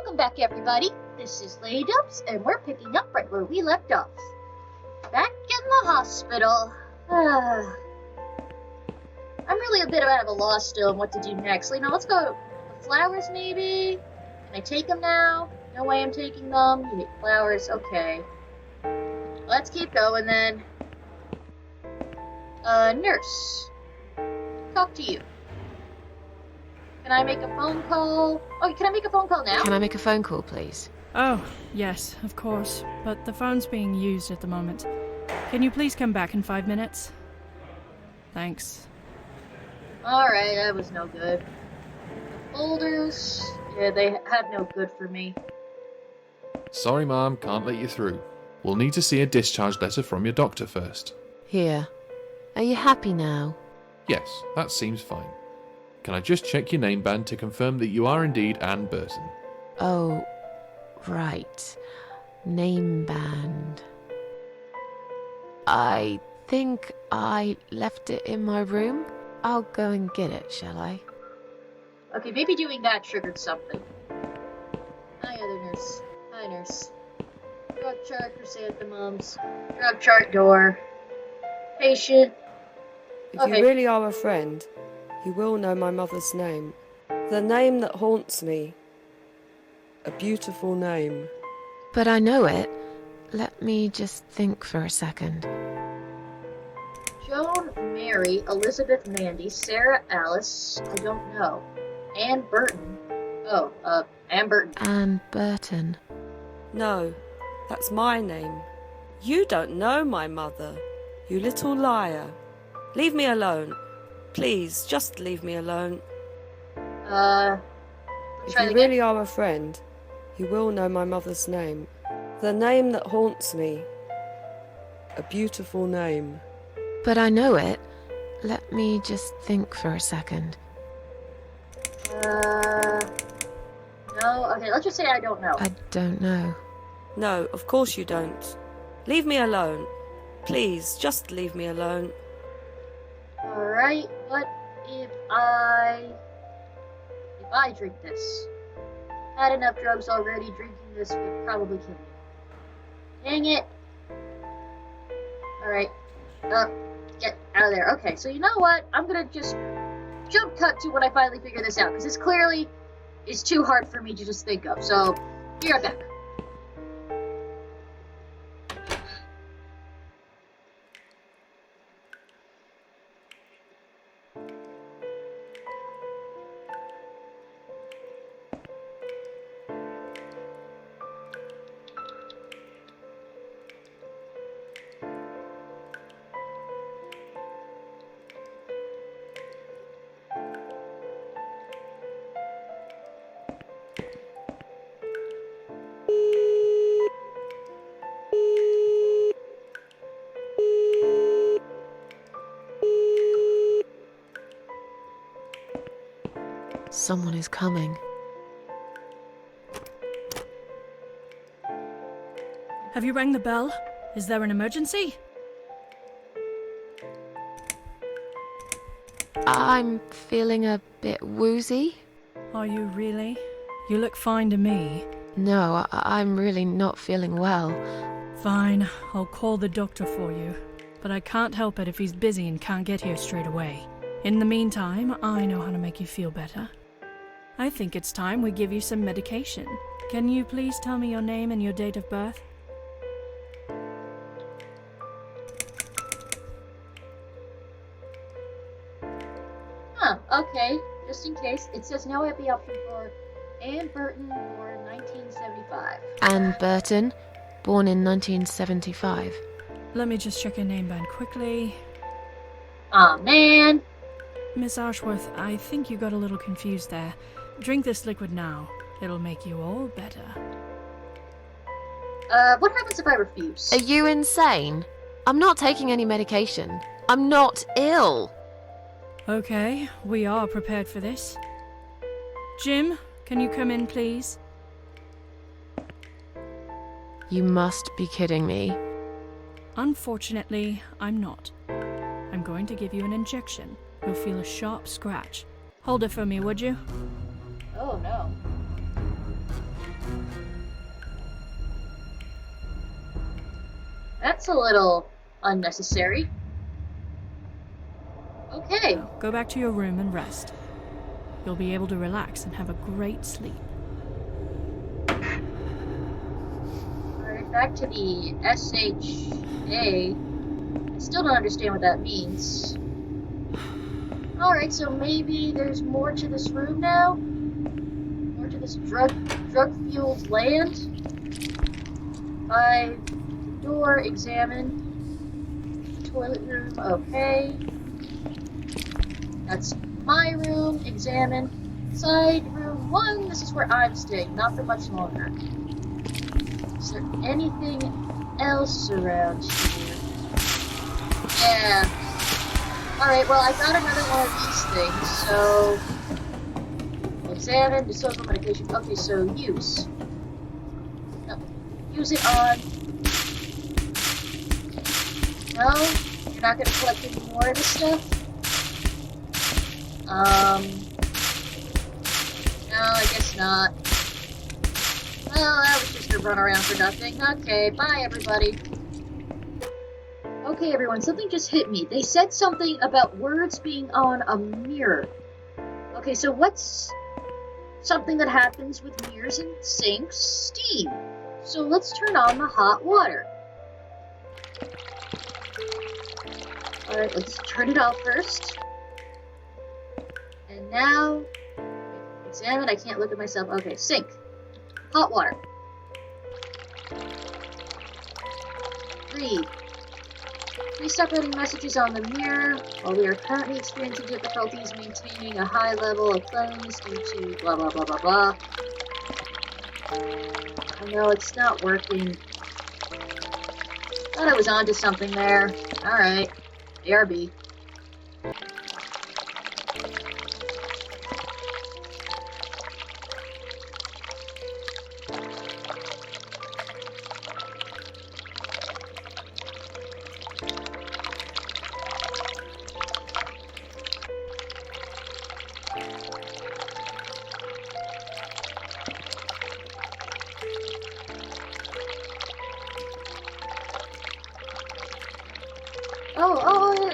Welcome back, everybody. This is Lady Dubs, and we're picking up right where we left off. Back in the hospital. I'm really a bit out of a loss still on what to do next. You know, let's go the flowers, maybe? Can I take them now? No way I'm taking them. You need flowers. Okay. Let's keep going, then. Nurse. Talk to you. Can I make a phone call? Oh, can I make a phone call now? Can I make a phone call, please? Oh, yes, of course. But the phone's being used at the moment. Can you please come back in 5 minutes? Thanks. Alright, that was no good. The folders, yeah, they had no good for me. Sorry, Mom, can't let you through. We'll need to see a discharge letter from your doctor first. Here. Are you happy now? Yes, that seems fine. Can I just check your name band to confirm that you are indeed Anne Burton? Oh, right. Name band. I think I left it in my room. I'll go and get it, shall I? Okay, maybe doing that triggered something. Hi, other nurse. Hi, nurse. Drug chart, chrysanthemums. Drug chart door. Patient. If Okay. you really are a friend, you will know my mother's name. The name that haunts me. A beautiful name. But I know it. Let me just think for a second. Joan, Mary, Elizabeth, Mandy, Sarah, Alice. I don't know. Anne Burton. Oh, Anne Burton. Anne Burton. No, that's my name. You don't know my mother, you little liar. Leave me alone. Please, just leave me alone. Let's If try you it again. really are a friend, you will know my mother's name. The name that haunts me. A beautiful name. But I know it. Let me just think for a second. No. Okay, let's just say I don't know. I don't know. No, of course you don't. Leave me alone. Please, just leave me alone. Alright, what if I drink this? Had enough drugs already, drinking this would probably kill me. Dang it! Alright, get out of there. Okay, so you know what? I'm gonna just jump cut to when I finally figure this out, because this clearly is too hard for me to just think of, so be right back. Someone is coming. Have you rang the bell? Is there an emergency? I'm feeling a bit woozy. Are you really? You look fine to me. No, I'm really not feeling well. Fine, I'll call the doctor for you. But I can't help it if he's busy and can't get here straight away. In the meantime, I know how to make you feel better. I think it's time we give you some medication. Can you please tell me your name and your date of birth? Huh, okay. Just in case, it says no happy option for Anne Burton, born 1975. Anne Burton, born in 1975. Let me just check your name band quickly. Aw, man. Miss Ashworth, I think you got a little confused there. Drink this liquid now. It'll make you all better. What happens if I refuse? Are you insane? I'm not taking any medication. I'm not ill. Okay, we are prepared for this. Jim, can you come in, please? You must be kidding me. Unfortunately, I'm not. I'm going to give you an injection. You'll feel a sharp scratch. Hold it for me, would you? Oh, no. That's a little unnecessary. Okay. Now, go back to your room and rest. You'll be able to relax and have a great sleep. Alright, back to the SHA. I still don't understand what that means. Alright, so maybe there's more to this room now? More to this drug-fueled land? By the door, examine. Toilet room, okay. That's my room, examine. Side room 1, this is where I'm staying, not for much longer. Is there anything else around here? Yeah. Alright, well, I got another one of these things, so... Examine, disposable medication. Okay, so use. No. Use it on... No? You're not gonna collect any more of this stuff? No, I guess not. Well, that was just a run around for nothing. Okay, bye everybody. Okay everyone, something just hit me. They said something about words being on a mirror. Okay, so what's something that happens with mirrors and sinks? Steam. So let's turn on the hot water. Alright, let's turn it off first. And now, examine, I can't look at myself. Okay, sink. Hot water. Read. Please stop writing messages on the mirror. While we are currently experiencing difficulties maintaining a high level of cleanliness due to blah blah blah blah blah. Oh no, it's not working. Thought I was onto something there. Alright. ARB.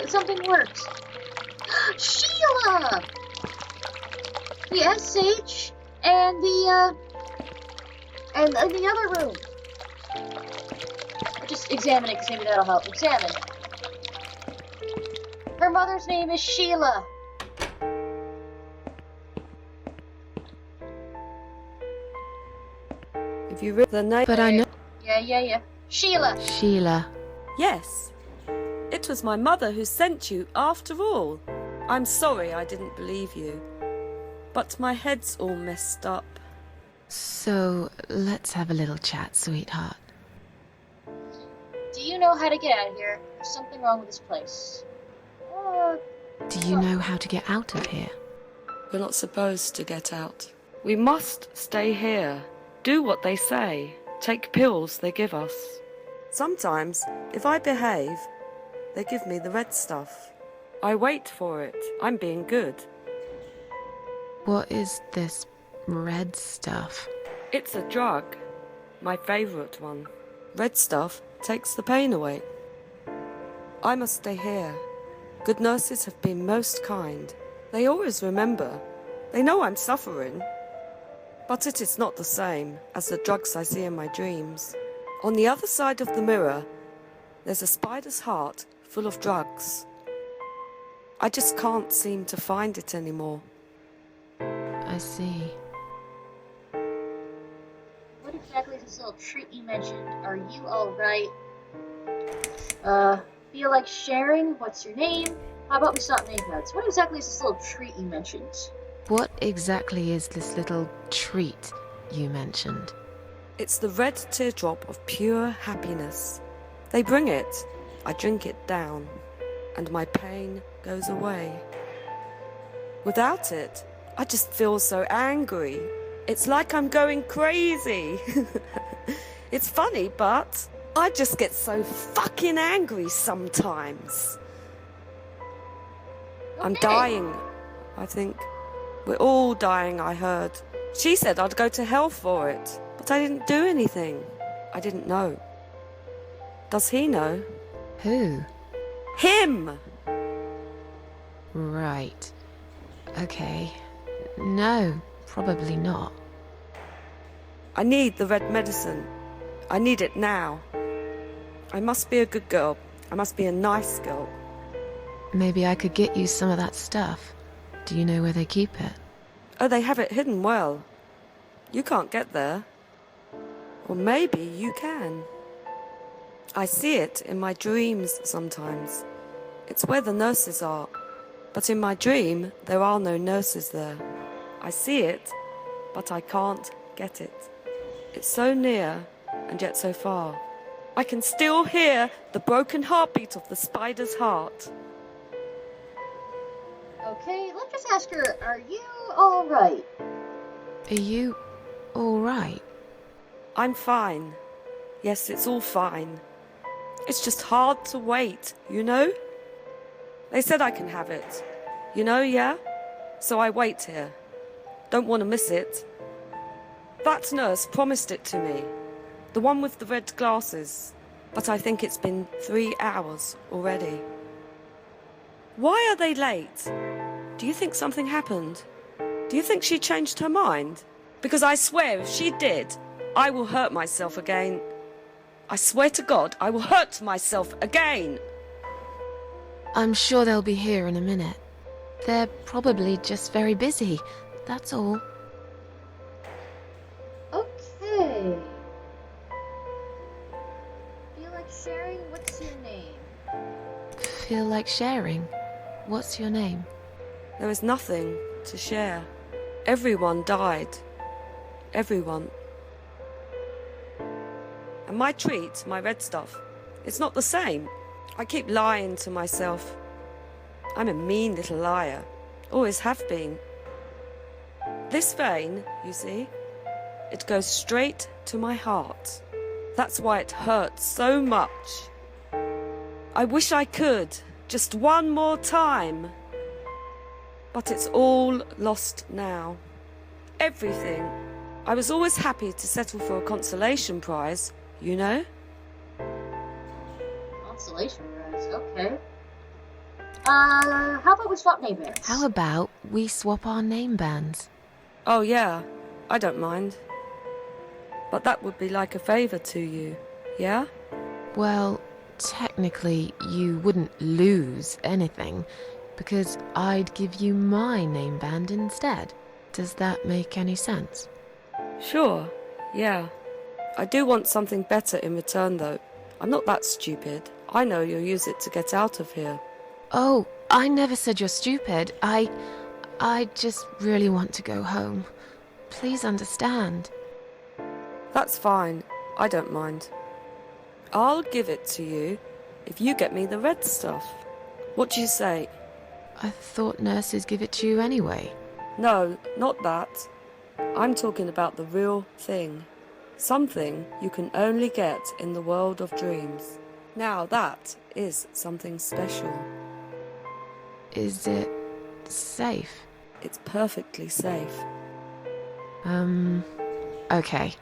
Something works. Sheila! The SH and the other room. Just examine it, because maybe that'll help. Examine. Her mother's name is Sheila. If you read the name... But I know. Yeah. Sheila. Sheila. Yes. It was my mother who sent you, after all. I'm sorry I didn't believe you. But my head's all messed up. So, let's have a little chat, sweetheart. Do you know how to get out of here? There's something wrong with this place. Do you know how to get out of here? We're not supposed to get out. We must stay here. Do what they say. Take pills they give us. Sometimes, if I behave, they give me the red stuff. I wait for it. I'm being good. What is this red stuff? It's a drug. My favourite one. Red stuff takes the pain away. I must stay here. Good nurses have been most kind. They always remember. They know I'm suffering. But it is not the same as the drugs I see in my dreams. On the other side of the mirror, there's a spider's heart full of drugs. I just can't seem to find it anymore. I see. What exactly is this little treat you mentioned? Are you alright? Feel like sharing? What's your name? How about we stop name cards? What exactly is this little treat you mentioned? What exactly is this little treat you mentioned? It's the red teardrop of pure happiness. They bring it. I drink it down, and my pain goes away. Without it, I just feel so angry. It's like I'm going crazy. It's funny, but I just get so fucking angry sometimes. I'm dying, I think. We're all dying, I heard. She said I'd go to hell for it, but I didn't do anything. I didn't know. Does he know? Who? Him! Right. Okay. No, probably not. I need the red medicine. I need it now. I must be a good girl. I must be a nice girl. Maybe I could get you some of that stuff. Do you know where they keep it? Oh, they have it hidden well. You can't get there. Or maybe you can. I see it in my dreams sometimes. It's where the nurses are. But in my dream, there are no nurses there. I see it, but I can't get it. It's so near, and yet so far. I can still hear the broken heartbeat of the spider's heart. Okay, let's just ask her, are you alright? Are you alright? I'm fine. Yes, it's all fine. It's just hard to wait, you know? They said I can have it. You know, yeah? So I wait here. Don't want to miss it. That nurse promised it to me. The one with the red glasses. But I think it's been 3 hours already. Why are they late? Do you think something happened? Do you think she changed her mind? Because I swear if she did, I will hurt myself again. I swear to God, I will hurt myself again. I'm sure they'll be here in a minute. They're probably just very busy, that's all. Okay. Feel like sharing? What's your name? Feel like sharing? What's your name? There is nothing to share. Everyone died. Everyone. And my treat, my red stuff, it's not the same. I keep lying to myself. I'm a mean little liar. Always have been. This vein, you see, it goes straight to my heart. That's why it hurts so much. I wish I could, just one more time. But it's all lost now. Everything. I was always happy to settle for a consolation prize, you know? Consolation prize, okay. How about we swap name bands? How about we swap our name bands? Oh yeah, I don't mind. But that would be like a favour to you, yeah? Well, technically, you wouldn't lose anything, because I'd give you my name band instead. Does that make any sense? Sure, yeah. I do want something better in return though. I'm not that stupid. I know you'll use it to get out of here. Oh, I never said you're stupid. I just really want to go home. Please understand. That's fine. I don't mind. I'll give it to you if you get me the red stuff. What do you say? I thought nurses give it to you anyway. No, not that. I'm talking about the real thing. Something you can only get in the world of dreams. Now that is something special. Is it safe? It's perfectly safe. Okay.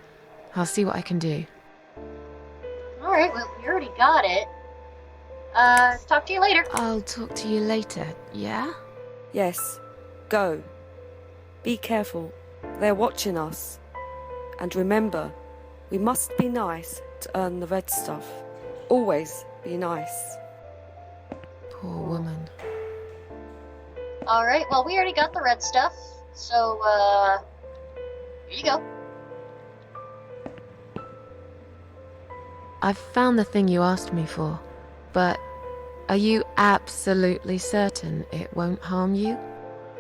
I'll see what I can do. Alright, well, you already got it. Talk to you later. I'll talk to you later, yeah? Yes, go. Be careful. They're watching us. And remember, we must be nice to earn the red stuff. Always be nice. Poor woman. Alright, well, we already got the red stuff. So, here you go. I've found the thing you asked me for, but are you absolutely certain it won't harm you?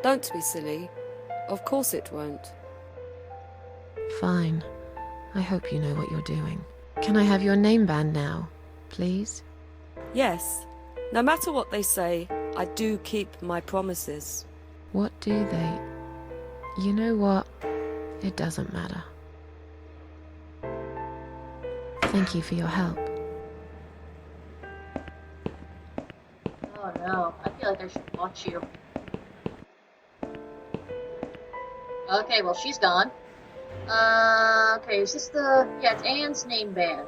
Don't be silly. Of course it won't. Fine. I hope you know what you're doing. Can I have your name band now, please? Yes, no matter what they say, I do keep my promises. What do they? You know what? It doesn't matter. Thank you for your help. Oh no, I feel like I should watch you. Okay, well, she's gone. Okay, is this the... Yeah, it's Anne's name band.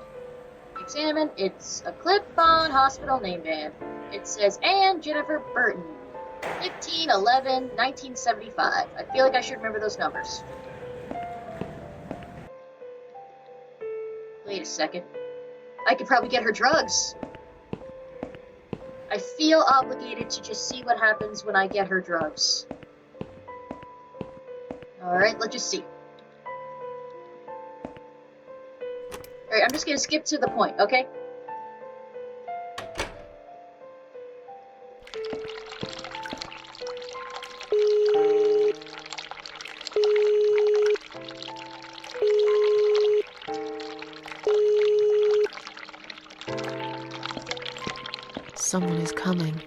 Examine. It's a Clip-On Hospital name band. It says Anne Jennifer Burton. 15/11/1975. I feel like I should remember those numbers. Wait a second. I could probably get her drugs. I feel obligated to just see what happens when I get her drugs. Alright, let's just see. Alright, I'm just gonna skip to the point, okay? Someone is coming.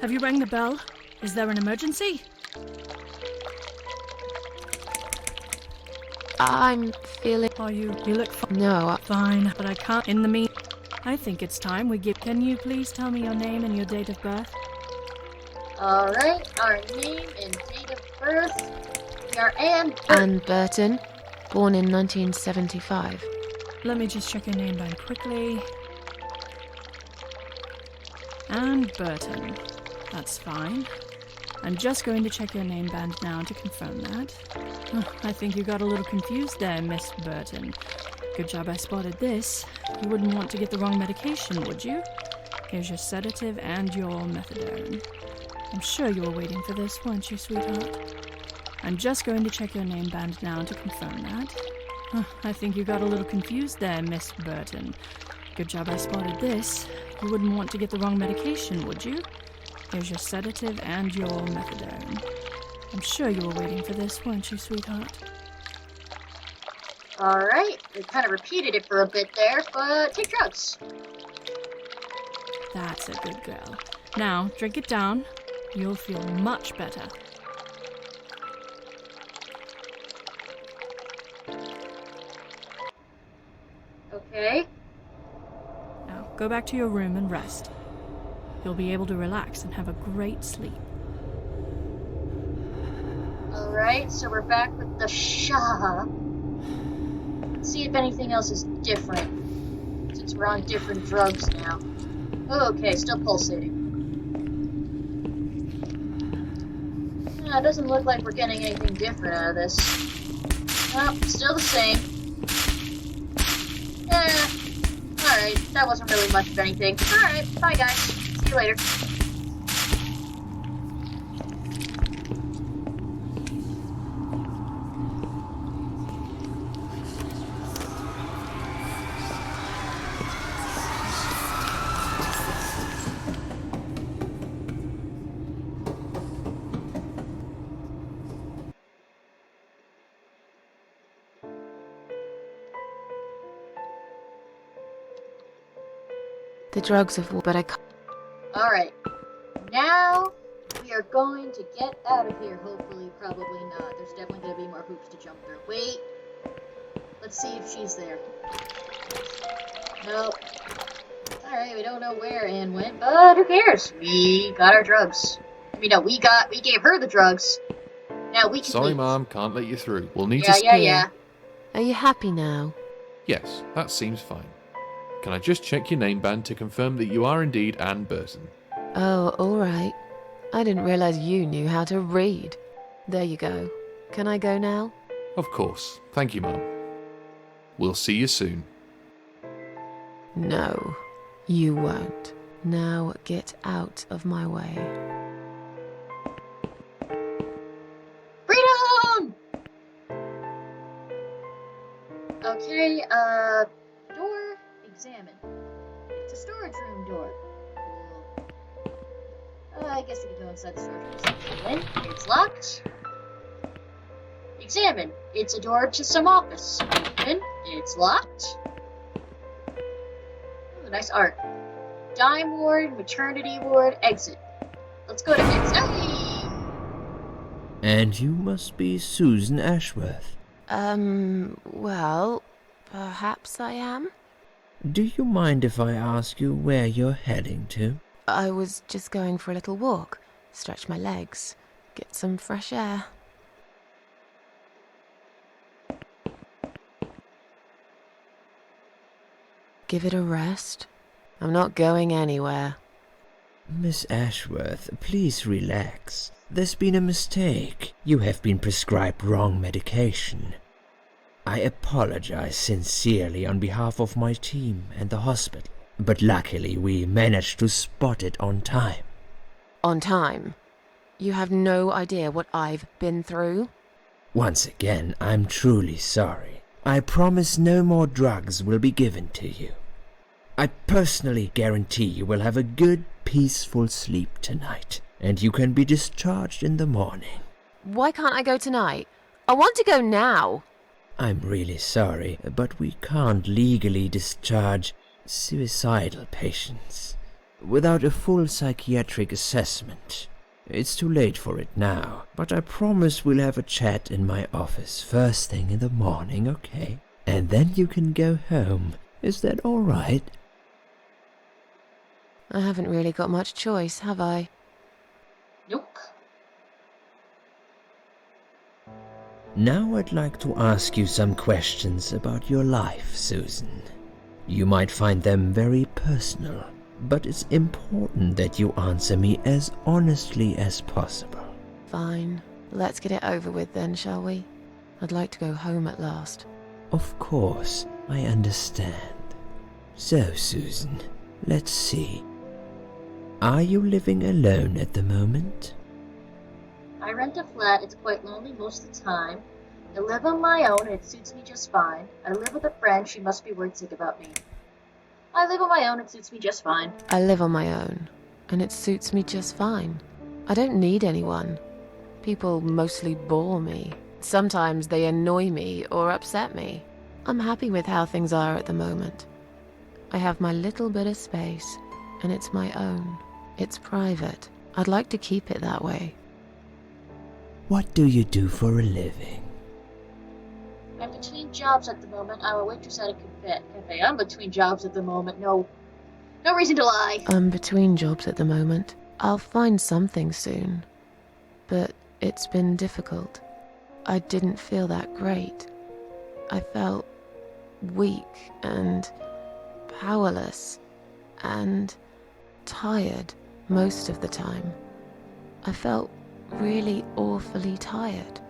Have you rang the bell? Is there an emergency? I'm feeling... Are you look No, fine, but I can't in the mean... I think it's time we give... Can you please tell me your name and your date of birth? Alright, our name and date of birth. We are Anne Burton. Anne Burton, born in 1975. Let me just check your name band quickly. Anne Burton. That's fine. I'm just going to check your name band now to confirm that. I think you got a little confused there, Miss Burton. Good job I spotted this. You wouldn't want to get the wrong medication, would you? Here's your sedative and your methadone. I'm sure you were waiting for this, weren't you, sweetheart? I'm just going to check your name band now to confirm that. I think you got a little confused there, Miss Burton. Good job I spotted this. You wouldn't want to get the wrong medication, would you? Here's your sedative and your methadone. I'm sure you were waiting for this, weren't you, sweetheart? Alright, we kind of repeated it for a bit there, but take drugs. That's a good girl. Now, drink it down. You'll feel much better. Okay. Now, go back to your room and rest. You'll be able to relax and have a great sleep. Alright, so we're back with the Shah. Let's see if anything else is different, since we're on different drugs now. Okay, still pulsating. It doesn't look like we're getting anything different out of this. Well, still the same. Alright, that wasn't really much of anything. Alright, bye guys. See you later. The drugs have... but I can't... Alright. Now, we are going to get out of here, hopefully. Probably not. There's definitely going to be more hoops to jump through. Wait. Let's see if she's there. Nope. Alright, we don't know where Anne went, but who cares? We got our drugs. I mean, no, we gave her the drugs. Now we can Sorry, leave. Mom, can't let you through. We'll need Yeah, to... yeah. Are you happy now? Yes, that seems fine. Can I just check your name band to confirm that you are indeed Anne Burton? Oh, all right. I didn't realize you knew how to read. There you go. Can I go now? Of course. Thank you, Mum. We'll see you soon. No, you won't. Now get out of my way. Freedom! Okay, door examine. It's a storage room door. Cool. I guess we can go inside the storage room. It's locked. Examine. It's a door to some office. Open. It's locked. Ooh, nice art. Dime ward, maternity ward, exit. Let's go to exit. Hey! And you must be Susan Ashworth. Well, perhaps I am? Do you mind if I ask you where you're heading to? I was just going for a little walk, stretch my legs, get some fresh air. give it a rest. I'm not going anywhere. Miss Ashworth, please relax. There's been a mistake. You have been prescribed wrong medication. I apologize sincerely on behalf of my team and the hospital, but luckily we managed to spot it on time. On time? You have no idea what I've been through? Once again, I'm truly sorry. I promise no more drugs will be given to you. I personally guarantee you will have a good, peaceful sleep tonight, and you can be discharged in the morning. Why can't I go tonight? I want to go now. I'm really sorry, but we can't legally discharge suicidal patients without a full psychiatric assessment. It's too late for it now, but I promise we'll have a chat in my office first thing in the morning, okay? And then you can go home. Is that all right? I haven't really got much choice, have I? Nope. Now I'd like to ask you some questions about your life, Susan. You might find them very personal, but it's important that you answer me as honestly as possible. Fine. Let's get it over with then, shall we? I'd like to go home at last. Of course, I understand. So, Susan, let's see. Are you living alone at the moment? I rent a flat. It's quite lonely most of the time. I live on my own and it suits me just fine. I live with a friend. She must be worried sick about me. I live on my own. It suits me just fine. I live on my own, and it suits me just fine. I don't need anyone. People mostly bore me. Sometimes they annoy me or upset me. I'm happy with how things are at the moment. I have my little bit of space, and it's my own. It's private. I'd like to keep it that way. What do you do for a living? I'm between jobs at the moment. I'm a waitress at a cafe. I'm between jobs at the moment. No reason to lie. I'm between jobs at the moment. I'll find something soon. But it's been difficult. I didn't feel that great. I felt weak and powerless and tired most of the time. I felt really awfully tired.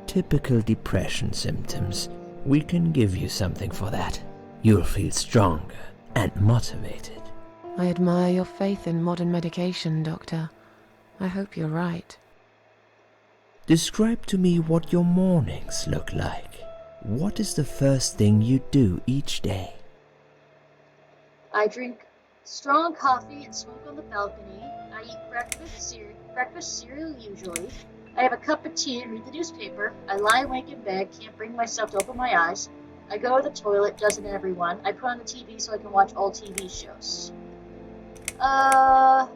Typical depression symptoms. We can give you something for that. You'll feel stronger and motivated. I admire your faith in modern medication, Doctor. I hope you're right. Describe to me what your mornings look like. What is the first thing you do each day? I drink strong coffee and smoke on the balcony. I eat breakfast cereal usually. I have a cup of tea and read the newspaper. I lie awake in bed, can't bring myself to open my eyes. I go to the toilet, doesn't everyone. I put on the TV so I can watch all TV shows. I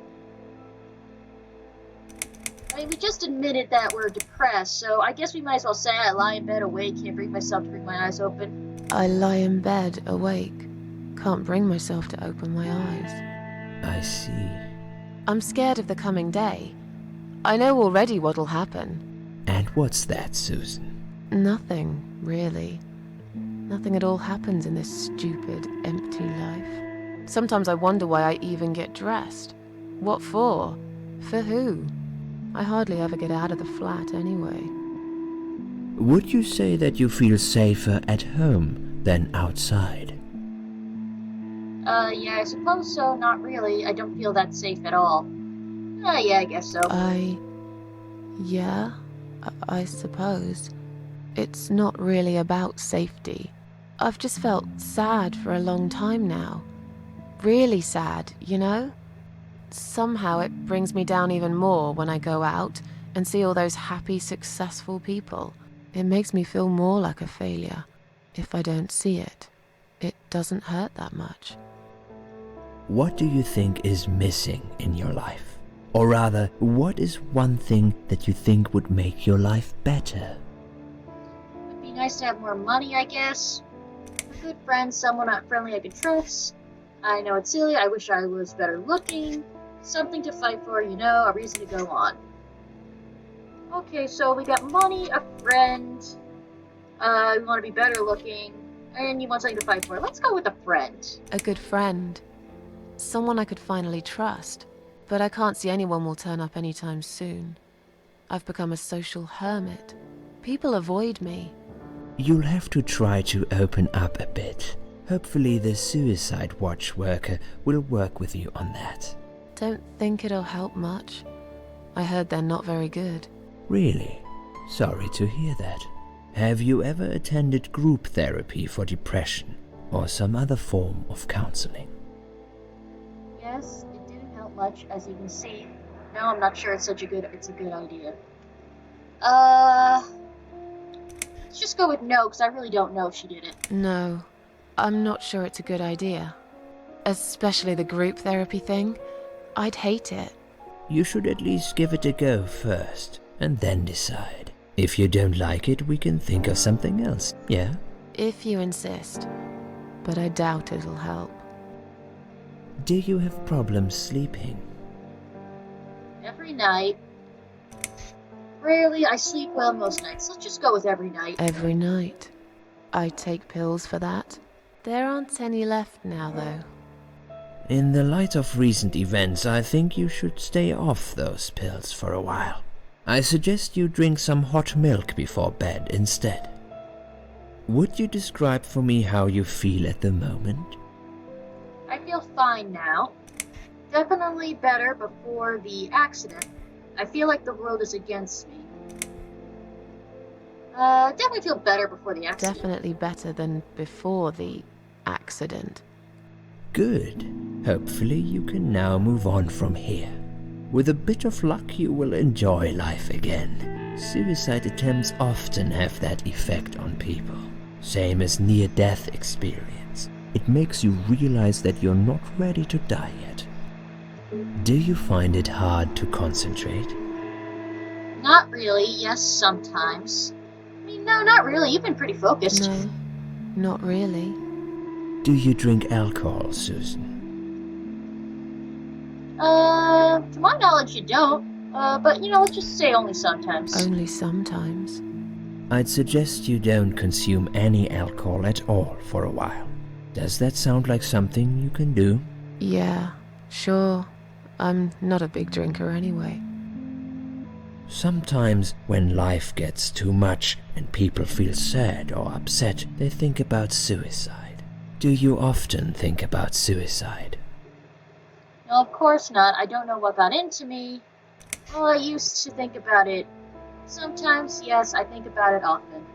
mean, we just admitted that we're depressed, so I guess we might as well say I lie in bed awake, can't bring myself to bring my eyes open. I lie in bed awake. Can't bring myself to open my eyes. I see. I'm scared of the coming day. I know already what'll happen. And what's that, Susan? Nothing, really. Nothing at all happens in this stupid, empty life. Sometimes I wonder why I even get dressed. What for? For who? I hardly ever get out of the flat anyway. Would you say that you feel safer at home than outside? Yeah, I suppose so. Not really. I don't feel that safe at all. Yeah, I guess so. Yeah, I suppose. It's not really about safety. I've just felt sad for a long time now. Really sad, you know? Somehow it brings me down even more when I go out and see all those happy, successful people. It makes me feel more like a failure. If I don't see it, it doesn't hurt that much. What do you think is missing in your life? Or rather, what is one thing that you think would make your life better? It'd be nice to have more money, I guess. A good friend, someone not friendly I could trust. I know it's silly, I wish I was better looking. Something to fight for, you know, a reason to go on. Okay, so we got money, a friend. We want to be better looking. And you want something to fight for. Let's go with a friend. A good friend. Someone I could finally trust. But I can't see anyone will turn up anytime soon. I've become a social hermit. People avoid me. You'll have to try to open up a bit. Hopefully the Suicide Watch worker will work with you on that. Don't think it'll help much. I heard they're not very good. Really? Sorry to hear that. Have you ever attended group therapy for depression or some other form of counseling? Yes, it didn't help much, as you can see. No, I'm not sure it's a good idea. Let's just go with no, because I really don't know if she did it. No, I'm not sure it's a good idea. Especially the group therapy thing. I'd hate it. You should at least give it a go first, and then decide. If you don't like it, we can think of something else, yeah? If you insist. But I doubt it'll help. Do you have problems sleeping? Every night. Rarely, I sleep well most nights. Let's just go with every night. Every night. I take pills for that. There aren't any left now, though. In the light of recent events, I think you should stay off those pills for a while. I suggest you drink some hot milk before bed instead. Would you describe for me how you feel at the moment? I feel fine now. Definitely better before the accident. I feel like the world is against me. Definitely feel better before the accident. Definitely better than before the accident. Good. Hopefully you can now move on from here. With a bit of luck, you will enjoy life again. Suicide attempts often have that effect on people. Same as near-death experience. It makes you realize that you're not ready to die yet. Do you find it hard to concentrate? Not really, yes, sometimes. I mean, no, not really. You've been pretty focused. No, not really. Do you drink alcohol, Susan? To my knowledge, you don't. But, let's just say only sometimes. Only sometimes. I'd suggest you don't consume any alcohol at all for a while. Does that sound like something you can do? Yeah, sure. I'm not a big drinker anyway. Sometimes when life gets too much and people feel sad or upset, they think about suicide. Do you often think about suicide? No, of course not. I don't know what got into me. Well, I used to think about it. Sometimes, yes, I think about it often.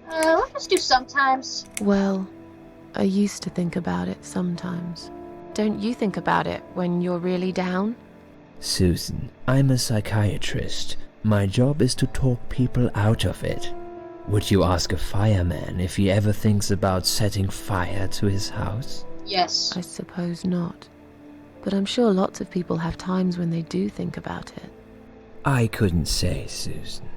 Let's just do sometimes. Well, I used to think about it sometimes. Don't you think about it when you're really down? Susan, I'm a psychiatrist. My job is to talk people out of it. Would you ask a fireman if he ever thinks about setting fire to his house? Yes. I suppose not. But I'm sure lots of people have times when they do think about it. I couldn't say, Susan.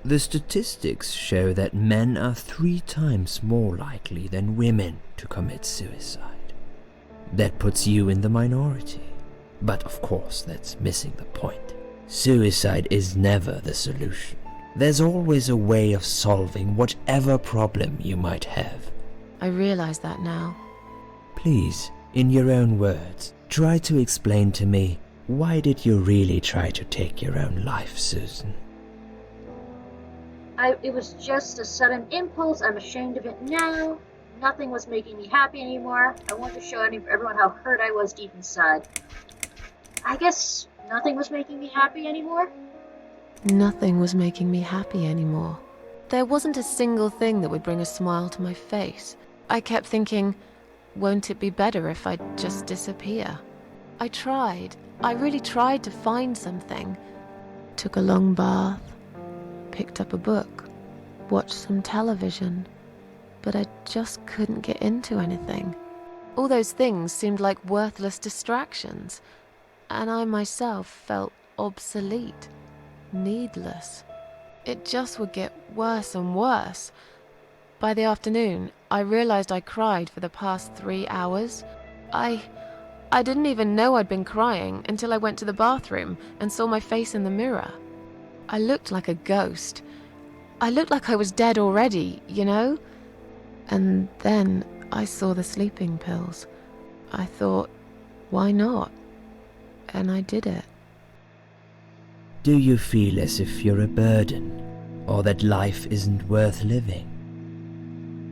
The statistics show that men are 3 times more likely than women to commit suicide. That puts you in the minority. But of course, that's missing the point. Suicide is never the solution. There's always a way of solving whatever problem you might have. I realize that now. Please, in your own words, try to explain to me, why did you really try to take your own life, Susan? It was just a sudden impulse. I'm ashamed of it now. Nothing was making me happy anymore. I wanted to show everyone how hurt I was deep inside. I guess nothing was making me happy anymore. Nothing was making me happy anymore. There wasn't a single thing that would bring a smile to my face. I kept thinking, won't it be better if I just disappear? I tried. I really tried to find something. Took a long bath, picked up a book, watched some television, but I just couldn't get into anything. All those things seemed like worthless distractions, and I myself felt obsolete, needless. It just would get worse and worse. By the afternoon, I realized I cried for the past 3 hours. I didn't even know I'd been crying until I went to the bathroom and saw my face in the mirror. I looked like a ghost. I looked like I was dead already, you know? And then I saw the sleeping pills. I thought, why not? And I did it. Do you feel as if you're a burden, or that life isn't worth living?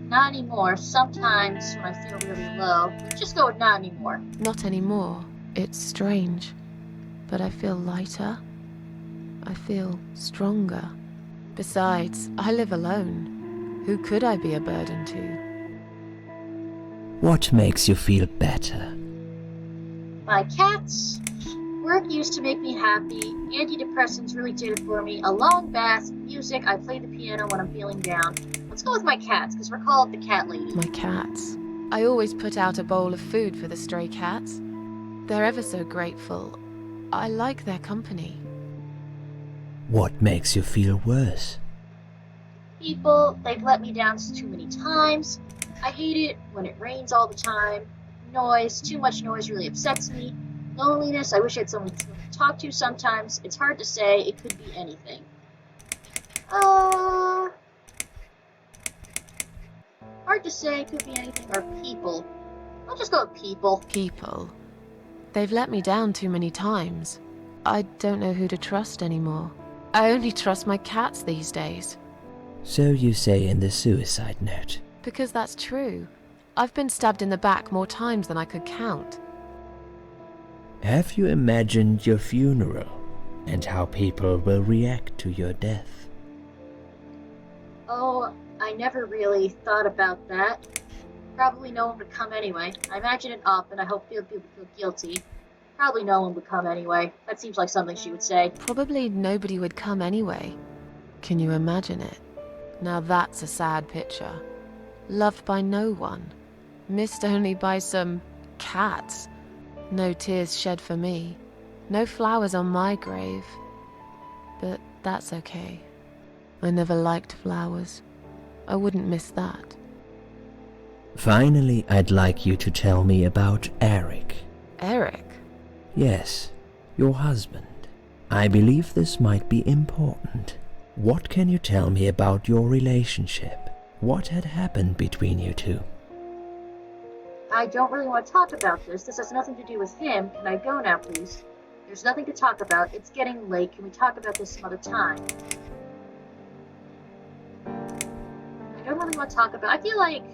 Not anymore. Sometimes when I feel really low. Let's just go with not anymore. Not anymore. It's strange. But I feel lighter. I feel stronger. Besides, I live alone. Who could I be a burden to? What makes you feel better? My cats. Work used to make me happy. Antidepressants really did it for me. A long bath, music. I play the piano when I'm feeling down. Let's go with my cats, because we're called the cat lady. My cats. I always put out a bowl of food for the stray cats. They're ever so grateful. I like their company. What makes you feel worse? People, they've let me down too many times. I hate it when it rains all the time. Noise, too much noise really upsets me. Loneliness, I wish I had someone to talk to sometimes. It's hard to say, it could be anything. Hard to say, it could be anything, or people. I'll just go with people. People. They've let me down too many times. I don't know who to trust anymore. I only trust my cats these days. So you say in the suicide note. Because that's true. I've been stabbed in the back more times than I could count. Have you imagined your funeral and how people will react to your death? Oh, I never really thought about that. Probably no one would come anyway. I imagine it up, and I hope people feel guilty. Probably no one would come anyway. That seems like something she would say. Probably nobody would come anyway. Can you imagine it? Now that's a sad picture. Loved by no one. Missed only by some cats. No tears shed for me. No flowers on my grave. But that's okay. I never liked flowers. I wouldn't miss that. Finally, I'd like you to tell me about Eric. Eric? Yes, your husband. I believe this might be important. What can you tell me about your relationship? What had happened between you two? I don't really want to talk about this. This has nothing to do with him. Can I go now, please? There's nothing to talk about. It's getting late. Can we talk about this some other time? I don't really want to talk about... I feel like...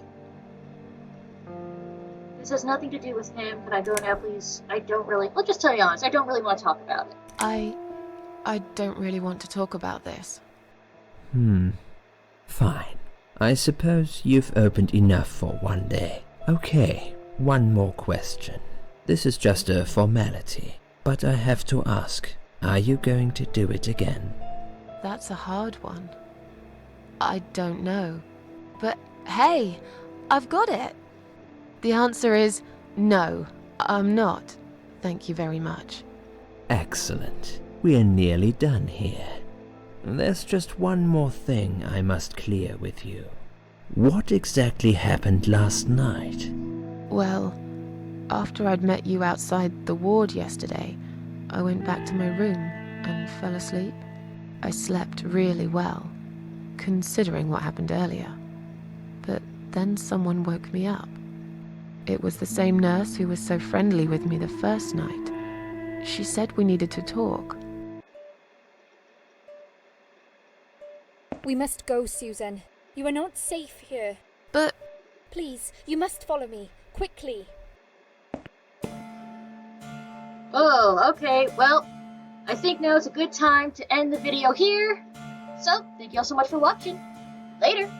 This has nothing to do with him. Can I go now, please? I don't really... I'll just tell you honest. I don't really want to talk about it. I don't really want to talk about this. Fine. I suppose you've opened enough for one day. Okay, one more question. This is just a formality, but I have to ask, are you going to do it again? That's a hard one. I don't know. But hey, I've got it! The answer is no, I'm not. Thank you very much. Excellent. We're nearly done here. There's just one more thing I must clear with you. What exactly happened last night? Well, after I'd met you outside the ward yesterday, I went back to my room and fell asleep. I slept really well, considering what happened earlier. But then someone woke me up. It was the same nurse who was so friendly with me the first night. She said we needed to talk. We must go, Susan. You are not safe here. But... Please, you must follow me. Quickly. Oh, okay. Well, I think now is a good time to end the video here. So, thank you all so much for watching. Later.